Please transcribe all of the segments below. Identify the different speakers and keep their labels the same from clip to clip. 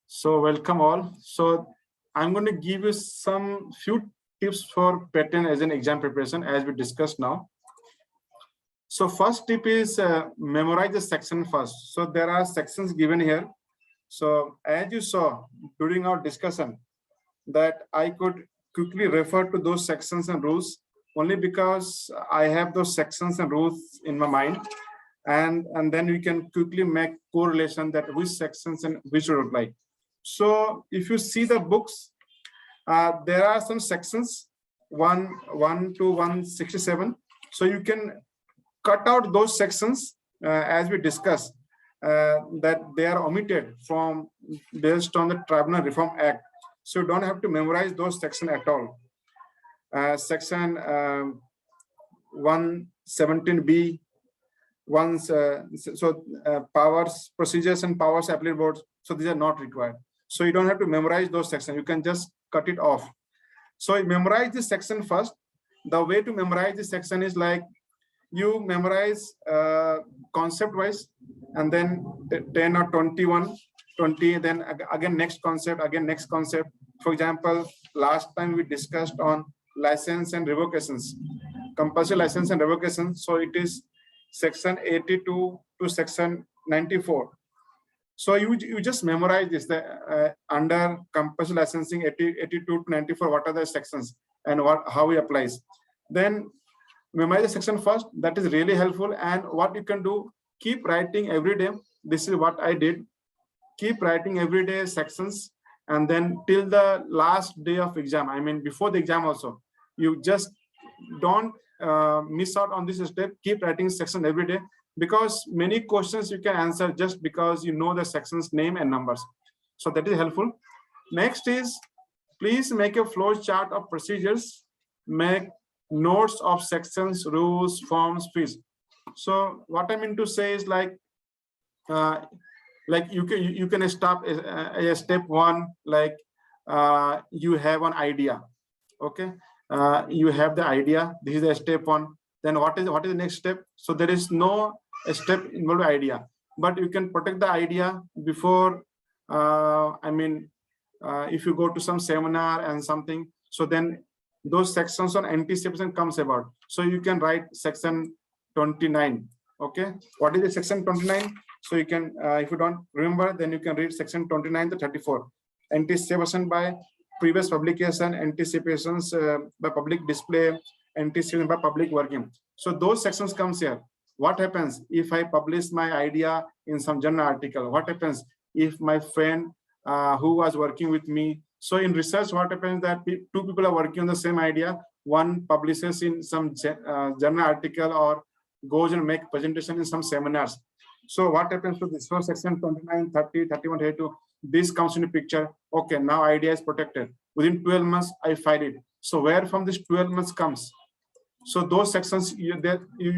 Speaker 1: So welcome all. So I'm going to give you some few tips for pattern as an exam preparation as we discussed now. So first tip is memorize the section first. So there are sections given here. So as you saw during our discussion that I could quickly refer to those sections and rules only because I have those sections and rules in my mind. And then we can quickly make correlation that which sections and which would apply. So if you see the books, there are some sections 1 to 167. So you can cut out those sections as we discussed that they are omitted from based on the Tribunal Reform Act. So you don't have to memorize those sections at all. Section 117B, powers, procedures and powers appellate boards. So these are not required. So you don't have to memorize those sections. You can just cut it off. So you memorize this section first. The way to memorize this section is like you memorize concept wise, and then 10 or 21, 20, then again next concept, again next concept. For example, last time we discussed on license and revocations, compulsory license and revocation. So it is section 82 to section 94. So you just memorize this under compulsory licensing 82 to 94. What are the sections and how it applies? Then memorize the section first. That is really helpful. And what you can do, keep writing every day. This is what I did. Keep writing every day sections, and then till the last day of exam. I mean before the exam also. You just don't miss out on this step. Keep writing section every day, because many questions you can answer just because you know the section's name and numbers. So that is helpful. Next is, please make a flow chart of procedures, make notes of sections, rules, forms, fees. So what I mean to say is like you can stop a step one, like you have an idea. Okay, you have the idea. This is the step one. Then what is the next step? So there is no step involved idea, but you can protect the idea before. If you go to some seminar and something, so then those sections on anticipation comes about. So you can write section 29. Okay, what is the section 29? So you can, if you don't remember, then you can read section 29 to 34. Anticipation by previous publication, anticipations by public display, anticipation by public working. So those sections comes here. What happens if I publish my idea in some journal article? What happens if my friend who was working with me? So in research, what happens that two people are working on the same idea. One publishes in some journal article or goes and make presentation in some seminars. So what happens to this? So section 29, 30, 31, 32, this comes in the picture. Okay, now idea is protected. Within 12 months, I file it. So where from this 12 months comes? So those sections, you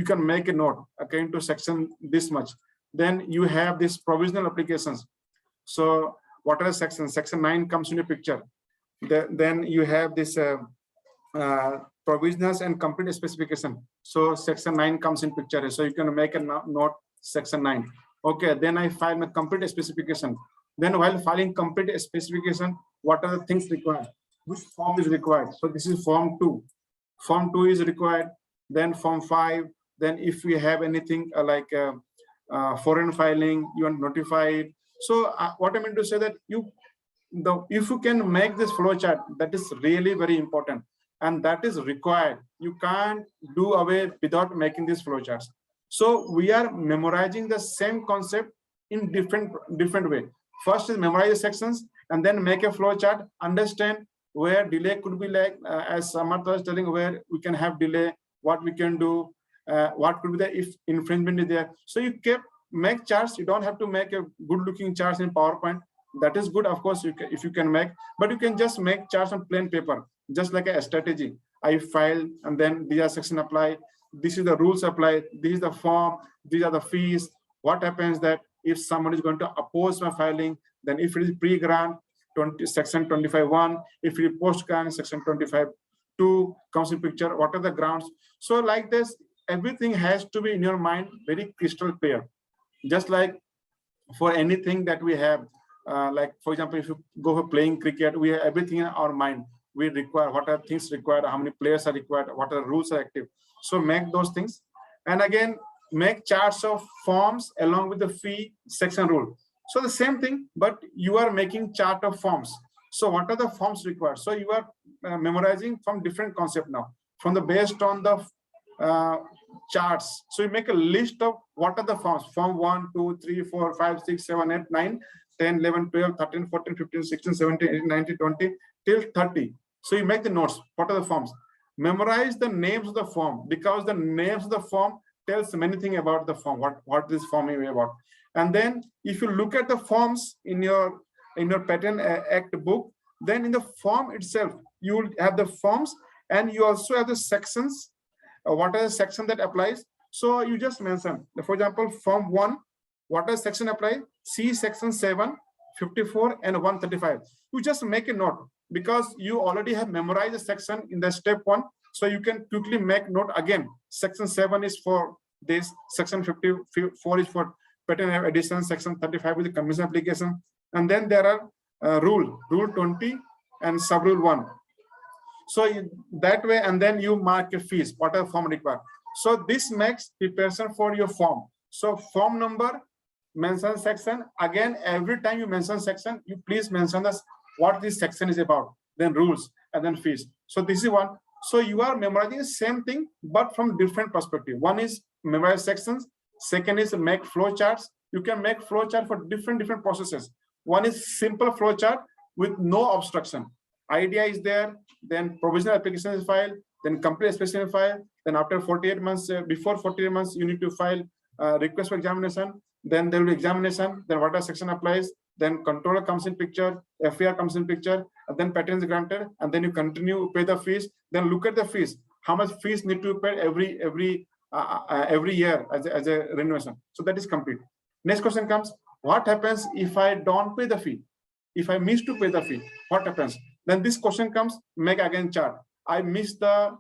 Speaker 1: can make a note according to section this much. Then you have this provisional applications. So what are the sections? Section 9 comes in the picture. Then you have this provisionals and complete specification. So section 9 comes in picture. So you can make a note section 9. Okay, then I file my complete specification. Then while filing complete specification, what are the things required? Which form is required? So this is form 2. Form 2 is required. Then form 5. Then if we have anything like foreign filing, you want notified. So what I mean to say that if you can make this flow chart, that is really very important, and that is required. You can't do away without making these flow charts. So we are memorizing the same concept in different way. First is memorize the sections, and then make a flow chart. Understand where delay could be, like as Samarth was telling, where we can have delay, what we can do, what could be there if infringement is there. So you make charts. You don't have to make a good-looking charts in PowerPoint. That is good, of course, if you can make, but you can just make charts on plain paper, just like a strategy. I file, and then these are section apply. This is the rules apply. This is the form. These are the fees. What happens that if someone is going to oppose my filing, then if it is pre-grant, section 25(1), if it is post-grant, section 25(2) comes in picture. What are the grounds? So like this, everything has to be in your mind very crystal clear. Just like for anything that we have, like for example, if you go for playing cricket, we have everything in our mind. We require what are things required, how many players are required, what are the rules are active. So make those things, and again make charts of forms along with the fee section rule. So the same thing, but you are making chart of forms. So what are the forms required? So you are memorizing from different concept now, from the based on the charts. So you make a list of what are the forms: form 1, 2, 3, 4, 5, 6, 7, 8, 9, 10, 11, 12, 13, 14, 15, 16, 17, 18, 19, 20 till 30. So you make the notes. What are the forms? Memorize the names of the form, because the names of the form tells many things about the form, what this form is about. And then if you look at the forms in your Patent Act book, then in the form itself you will have the forms, and you also have the sections. What are the section that applies? So you just mention, for example, form 1, what does section apply? C section 7, 54 and 135. You just make a note, because you already have memorized the section in the step 1. So you can quickly make note again. Section 7 is for this, section 54 is for patent edition, section 35 is the commission application. And then there are rule 20 and sub rule 1. So that way, and then you mark your fees, what are form required. So this makes preparation for your form. So form number, mention section. Again, every time you mention section, you please mention this, what this section is about, then rules, and then fees. So this is one. So you are memorizing the same thing, but from different perspective. One is memorize sections. Second is make flow charts. You can make flow chart for different processes. One is simple flow chart with no obstruction. Idea is there, then provisional application is filed, then complete specification file, then after 48 months, before 48 months, you need to file request for examination, then there will be examination, then what section applies, then controller comes in picture, FAR comes in picture, and then patent is granted, and then you continue pay the fees, then look at the fees, how much fees need to pay every year as a renovation. So that is complete. Next question comes, what happens if I don't pay the fee? If I miss to pay the fee, what happens? Then this question comes, make again chart. I miss the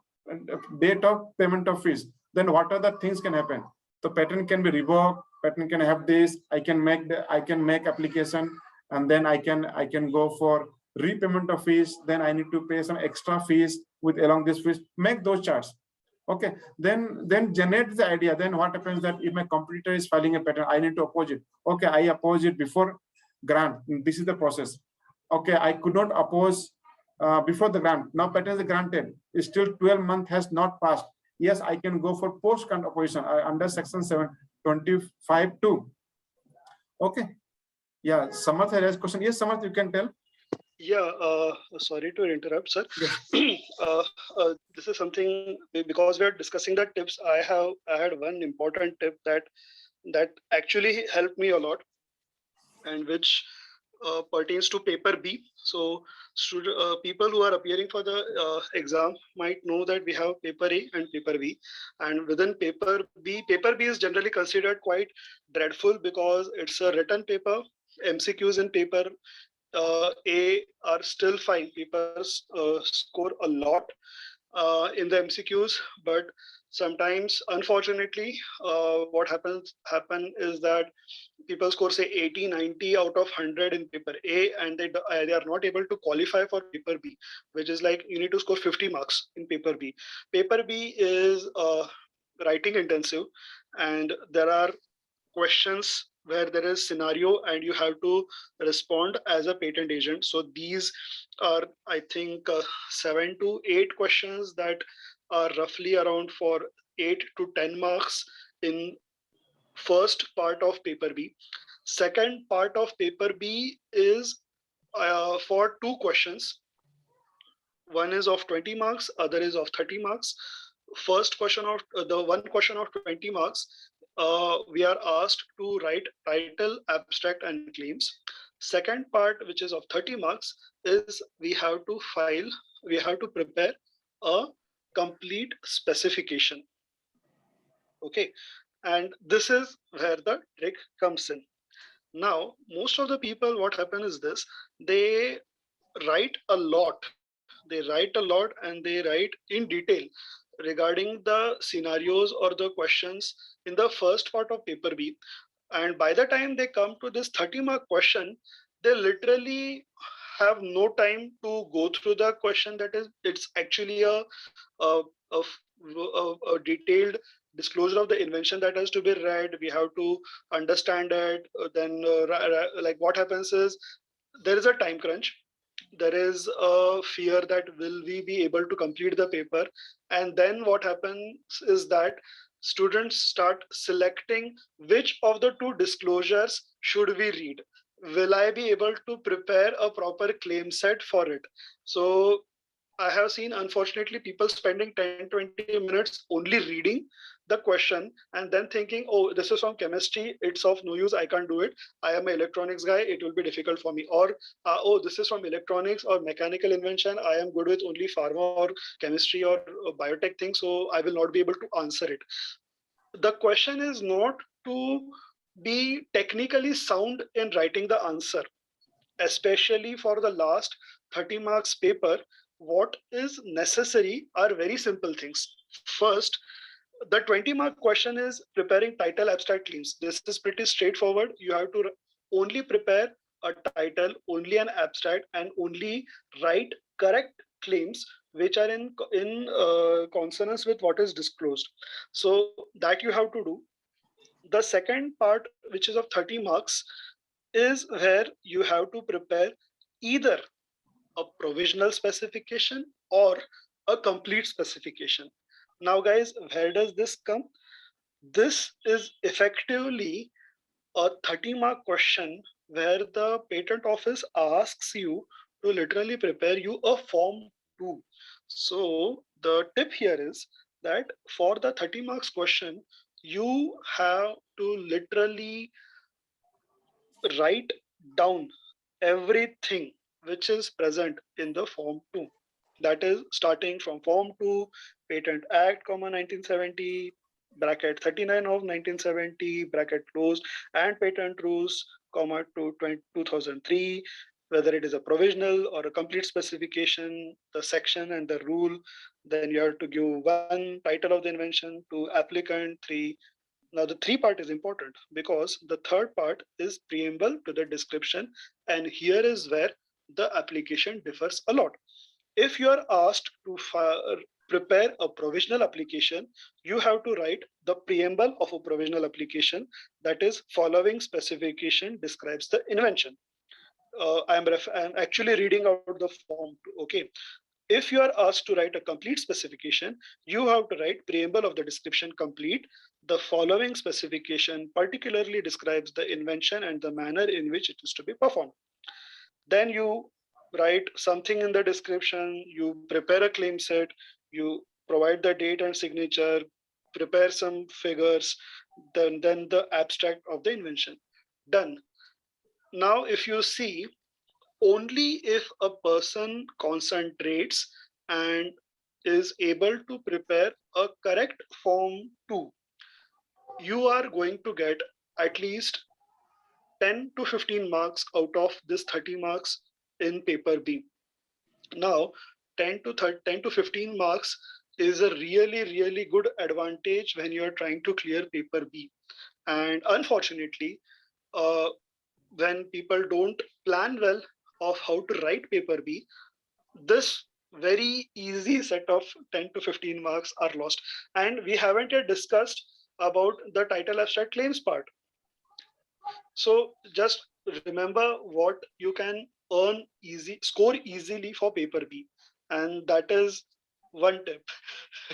Speaker 1: date of payment of fees. Then what are the things can happen? The patent can be revoked, patent can have this, I can make application, and then I can go for repayment of fees, then I need to pay some extra fees with along this fees, make those charts. Okay, then generate the idea. Then what happens that if my competitor is filing a patent, I need to oppose it. Okay, I oppose it before grant. This is the process. Okay, I could not oppose before the grant. Now patent is granted. Still 12 months has not passed. Yes, I can go for post-grant opposition under section 725(2). Okay. Yeah, Samarth has a question. Yes, Samarth, you can tell.
Speaker 2: Yeah, sorry to interrupt, sir. Yes. This is something, because we are discussing the tips. I had one important tip that actually helped me a lot, and which pertains to paper B. So people who are appearing for the exam might know that we have paper A and paper B, and within paper B is generally considered quite dreadful because it's a written paper. MCQs in paper A are still fine. People score a lot in the MCQs, but sometimes, unfortunately, what happen is that people score say 80, 90 out of 100 in paper A, and they are not able to qualify for paper B, which is like you need to score 50 marks in paper B. Paper B is writing intensive, and there are questions where there is scenario and you have to respond as a patent agent. So these are, I think, 7 to 8 questions that are roughly around for 8 to 10 marks in first part of paper B. Second part of paper B is for 2 questions. One is of 20 marks, other is of 30 marks. First question of the one question of 20 marks, we are asked to write title, abstract, and claims. Second part, which is of 30 marks, is we have to prepare a complete specification. Okay, and this is where the trick comes in. Now, most of the people, what happens is this: they write a lot. They write a lot and they write in detail. regarding the scenarios or the questions in the first part of paper B. And by the time they come to this 30-mark question, they literally have no time to go through the question. That is, it's actually a, a detailed disclosure of the invention that has to be read. We have to understand it. Then, like what happens is there is a time crunch. There is a fear that will we be able to complete the paper, and then what happens is that students start selecting which of the two disclosures should we read. Will I be able to prepare a proper claim set for it? So I have seen, unfortunately, people spending 10-20 minutes only reading the question and then thinking, oh, this is from chemistry, it's of no use, I can't do it. I am an electronics guy, it will be difficult for me. Or, oh, this is from electronics or mechanical invention, I am good with only pharma or chemistry or biotech things, so I will not be able to answer it. The question is not to be technically sound in writing the answer, especially for the last 30 marks paper. What is necessary are very simple things. First, the 20-mark question is preparing title abstract claims. This is pretty straightforward. You have to only prepare a title, only an abstract, and only write correct claims which are in consonance with what is disclosed. So that you have to do. The second part, which is of 30 marks, is where you have to prepare either a provisional specification or a complete specification. Now, guys, where does this come? This is effectively a 30-mark question where the patent office asks you to literally prepare you a form 2. So the tip here is that for the 30 marks question, you have to literally write down everything which is present in the form 2. That is starting from form 2, patent act, 1970, bracket 39 of 1970, bracket closed, and patent rules, to 2003, whether it is a provisional or a complete specification, the section and the rule. Then you have to give one title of the invention to applicant, three. Now, the three part is important because the third part is preamble to the description. And here is where the application differs a lot. If you are asked to prepare a provisional application, you have to write the preamble of a provisional application. That is, following specification describes the invention. I'm actually reading out the form. Okay. If you are asked to write a complete specification, you have to write preamble of the description complete. The following specification particularly describes the invention and the manner in which it is to be performed. Then you write something in the description, you prepare a claim set, you provide the date and signature, prepare some figures, then the abstract of the invention. Done. Now, if you see, only if a person concentrates and is able to prepare a correct form 2, you are going to get at least 10 to 15 marks out of this 30 marks in paper B. Now, 10 to 15 marks is a really good advantage when you are trying to clear paper B. And unfortunately, uh, when people don't plan well of how to write paper B, this very easy set of 10 to 15 marks are lost. And we haven't yet discussed about the title abstract claims part. So just remember what you can score easily for paper B. And that is one tip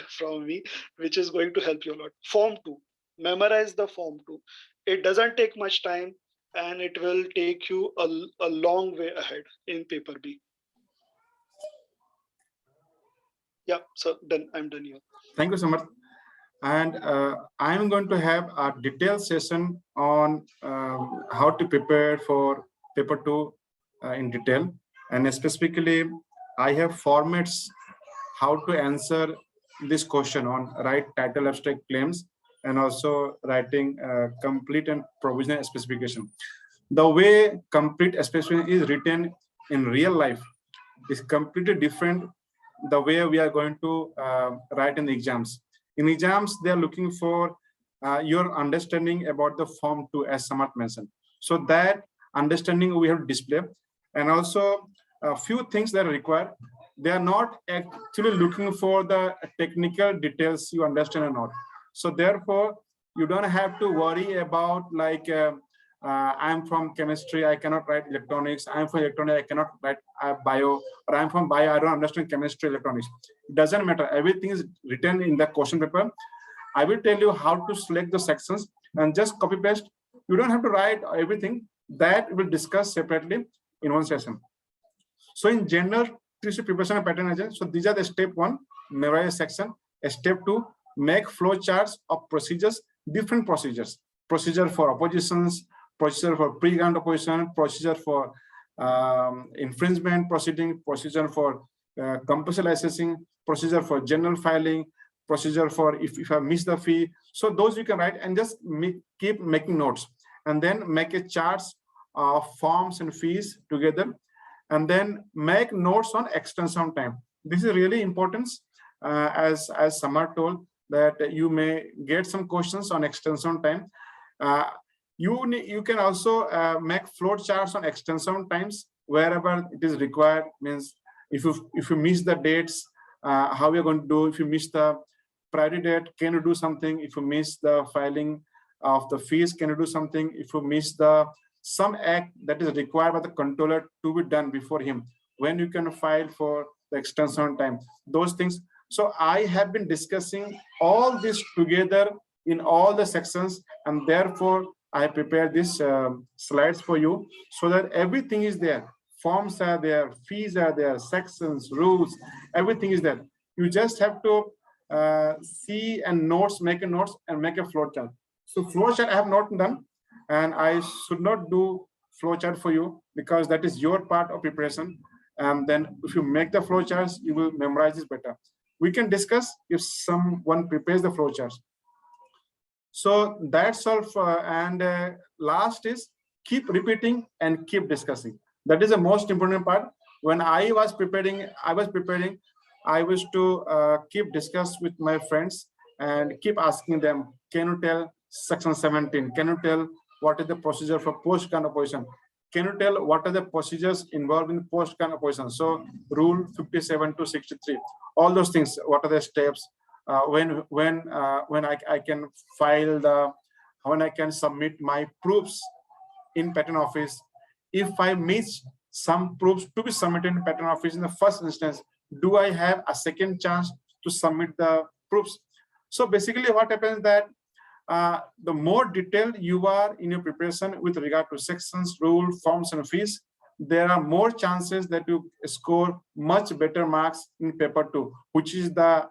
Speaker 2: from me, which is going to help you a lot. Form 2, memorize the form 2. It doesn't take much time and it will take you a long way ahead in paper B. Yeah, so then I'm done here.
Speaker 1: Thank you so much. And I'm going to have a detailed session on how to prepare for paper 2 in detail. And specifically, I have formats how to answer this question on write title abstract claims and also writing complete and provisional specification. The way complete specification is written in real life is completely different the way we are going to write in the exams. In exams, they are looking for your understanding about the form 2, as Samarth mentioned. So that understanding we have to display. And also a few things that are required. They are not actually looking for the technical details you understand or not. So therefore, you don't have to worry about like, I'm from chemistry, I cannot write electronics. I'm from electronics, I cannot write bio. Or I'm from bio, I don't understand chemistry, electronics. It doesn't matter. Everything is written in the question paper. I will tell you how to select the sections and just copy paste. You don't have to write everything. That we'll discuss separately in one session. So in general, preparation and pattern agent. So these are the step 1, memorize section. Step 2, make flow charts of procedures, different procedures. Procedure for oppositions, procedure for pre-grant opposition, procedure for infringement proceeding, procedure for compulsory licensing, procedure for general filing, procedure for if I miss the fee. So those you can write and just keep making notes, and then make a charts of forms and fees together, and then make notes on extension time. This is really important, as Samar told, that you may get some questions on extension time. You can also make flow charts on extension times wherever it is required. Means if you miss the dates, how you're going to do. If you miss the priority date, can you do something? If you miss the filing of the fees, can you do something? If you miss some act that is required by the controller to be done before him, when you can file for the extension time, those things. So I have been discussing all this together in all the sections, and therefore I prepared these slides for you so that everything is there. Forms are there, fees are there, sections, rules, everything is there. You just have to see and make a notes and make a flow chart. So flow chart I have not done, and I should not do flow chart for you because that is your part of preparation. And then if you make the flow charts, you will memorize this better. We can discuss if someone prepares the flow charts. So that's all. And last is keep repeating and keep discussing. That is the most important part. When I was preparing, I was to keep discuss with my friends and keep asking them, can you tell section 17? Can you tell what is the procedure for post-grant opposition? Can you tell what are the procedures involved in post-grant opposition? So rule 57 to 63, all those things. What are the steps? When I can file when I can submit my proofs in patent office. If I miss some proofs to be submitted in patent office in the first instance, do I have a second chance to submit the proofs? So basically what happens that the more detailed you are in your preparation with regard to sections, rule, forms, and fees, there are more chances that you score much better marks in paper 2, which is the,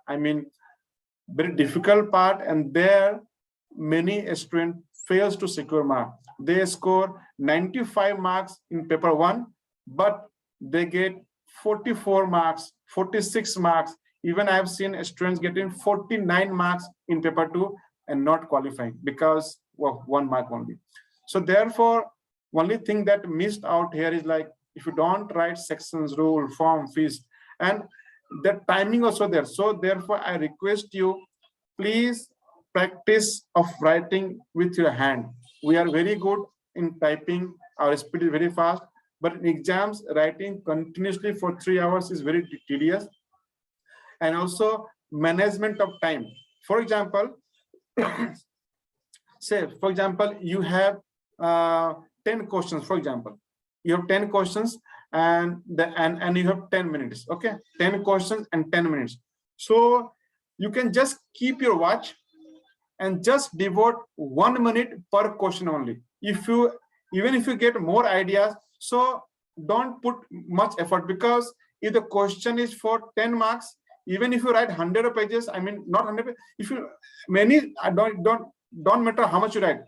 Speaker 1: very difficult part, and there many students fails to secure mark. They score 95 marks in paper 1, but they get 44 marks, 46 marks. Even I have seen students getting 49 marks in paper 2 and not qualifying because of 1 mark only. So therefore, only thing that missed out here is like, if you don't write sections, rule, form, fees, and the timing also there. So therefore, I request you, please practice of writing with your hand. We are very good in typing, our speed is very fast, but in exams, writing continuously for 3 hours is very tedious. And also management of time. For example, say, for example, you have 10 questions, for example. You have 10 questions and you have 10 minutes, okay? 10 questions and 10 minutes. So you can just keep your watch and just devote 1 minute per question only. Even if you get more ideas, so don't put much effort, because if the question is for 10 marks, even if you write 100 pages, not 100, if you don't matter how much you write,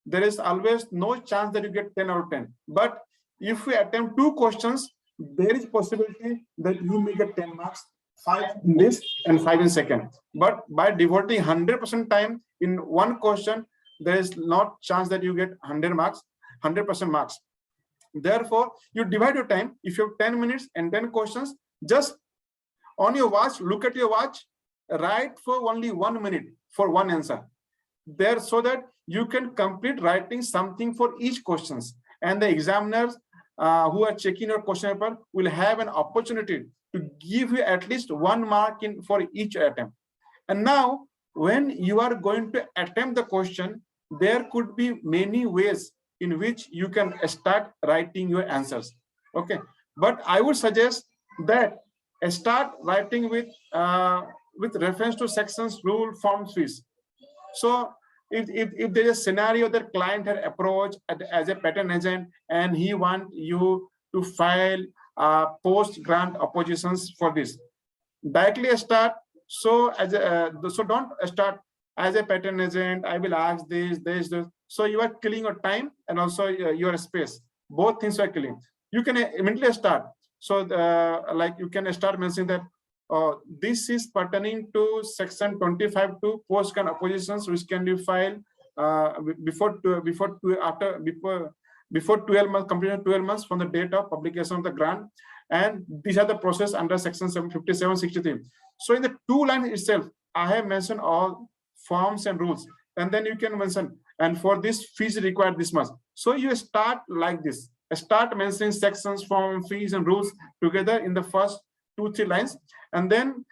Speaker 1: there is always no chance that you get 10 out of 10. But if we attempt 2 questions, there is possibility that you may get 10 marks, 5 in this and 5 in second. But by devoting 100% time in 1 question, there is not chance that you get 100 marks, 100% marks. Therefore, you divide your time. If you have 10 minutes and 10 questions, just On your watch, look at your watch, write for only 1 minute for one answer there, so that you can complete writing something for each questions, and the examiners who are checking your question paper will have an opportunity to give you at least 1 mark in for each attempt. And now when you are going to attempt the question, there could be many ways in which you can start writing your answers. Okay, but I would suggest that start writing with reference to sections, rule, forms, fees. So if there is a scenario that client had approached as a patent agent and he want you to file post grant oppositions for this, directly start. So so don't start as a patent agent, I will ask this. So you are killing your time and also your space. Both things are killing. You can immediately start. So like you can start mentioning that this is pertaining to section 25 to post grant oppositions, which can be filed before 12 months, completed 12 months from the date of publication of the grant. And these are the process under section 75763. So in the 2 lines itself, I have mentioned all forms and rules, and then you can mention, and for this fees required this much. So you start like this, start mentioning sections, form, fees, and rules together in the first 2-3 lines, and then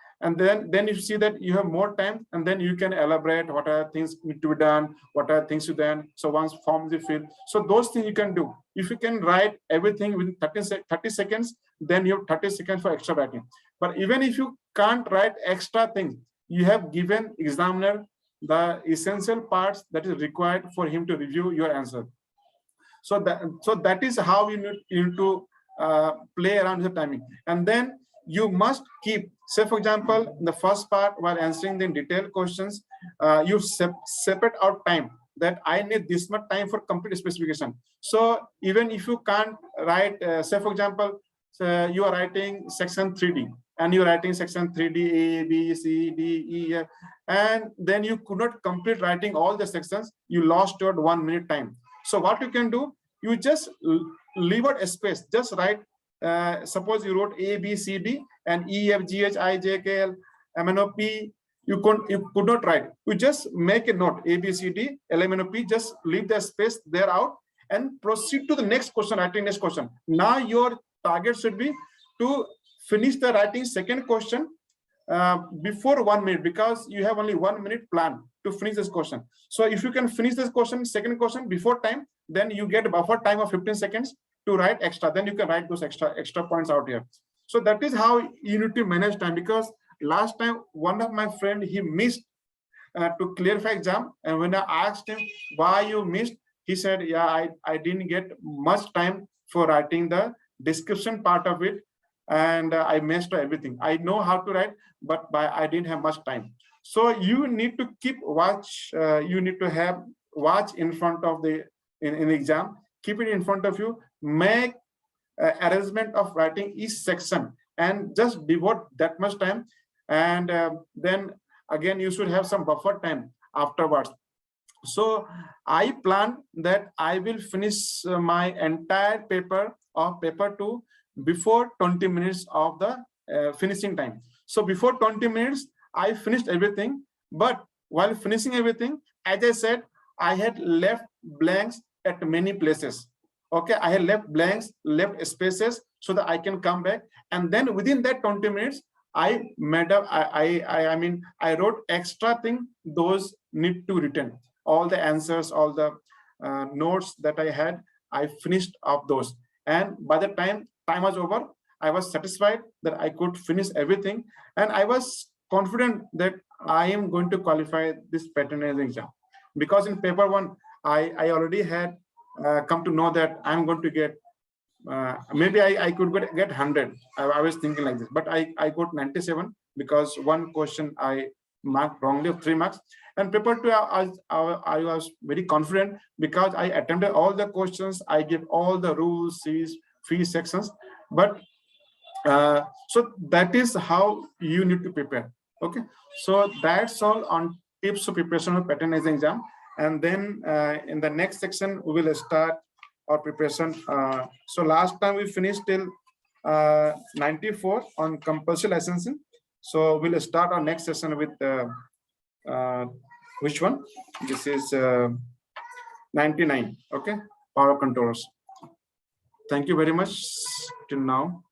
Speaker 1: you see that you have more time, and then you can elaborate what are things need to be done, what are things to done. So once forms you fill, so those things you can do. If you can write everything within 30 seconds, then you have 30 seconds for extra writing. But even if you can't write extra things, you have given examiner the essential parts that is required for him to review your answer. So that is how you need to play around with the timing. And then you must keep, say for example, in the first part while answering the detailed questions, you separate out time that I need this much time for complete specification. So even if you can't write, say for example, you are writing section 3D and you're writing section 3D, A, B, C, D, E, F, and then you could not complete writing all the sections, you lost your 1 minute time. So what you can do, you just leave out a space, just write, suppose you wrote A, B, C, D, and E, F, G, H, I, J, K, L, M, N, O, P, you could not write. You just make a note, A, B, C, D, L, M, N, O, P, just leave the space there out and proceed to the next question, writing next question. Now your target should be to finish the writing second question before 1 minute, because you have only 1 minute plan to finish this question. So if you can finish this question, second question before time, then you get a buffer time of 15 seconds to write extra. Then you can write those extra points out here. So that is how you need to manage time. Because last time one of my friend, he missed to clarify exam, and when I asked him why you missed, he said, yeah, I didn't get much time for writing the description part of it, and I messed up everything. I know how to write, but I didn't have much time. So you need to keep watch. You need to have watch in front of the in the exam. Keep it in front of you. Make arrangement of writing each section and just devote that much time. And then again, you should have some buffer time afterwards. So I plan that I will finish my entire paper of paper 2 before 20 minutes of the finishing time. So before 20 minutes, I finished everything. But while finishing everything, as I said, I had left blanks at many places. Okay, I had left blanks, left spaces so that I can come back. And then within that 20 minutes, I made up, I wrote extra thing, those need to return. All the answers, all the notes that I had, I finished up those. And by the time was over, I was satisfied that I could finish everything. And I was confident that I am going to qualify this patent exam. Because in paper 1, I already had come to know that I'm going to get, maybe I could get 100. I was thinking like this, but I got 97 because one question I marked wrongly of 3 marks. And paper 2, I was very confident because I attended all the questions. I gave all the rules, fees sections. But so that is how you need to prepare. Okay, so that's all on tips of preparation of patent exam. And then in the next section, we will start our preparation. So last time we finished till 94 on compulsory licensing. So we'll start our next session with which one? This is 99. Okay, power controllers. Thank you very much till now.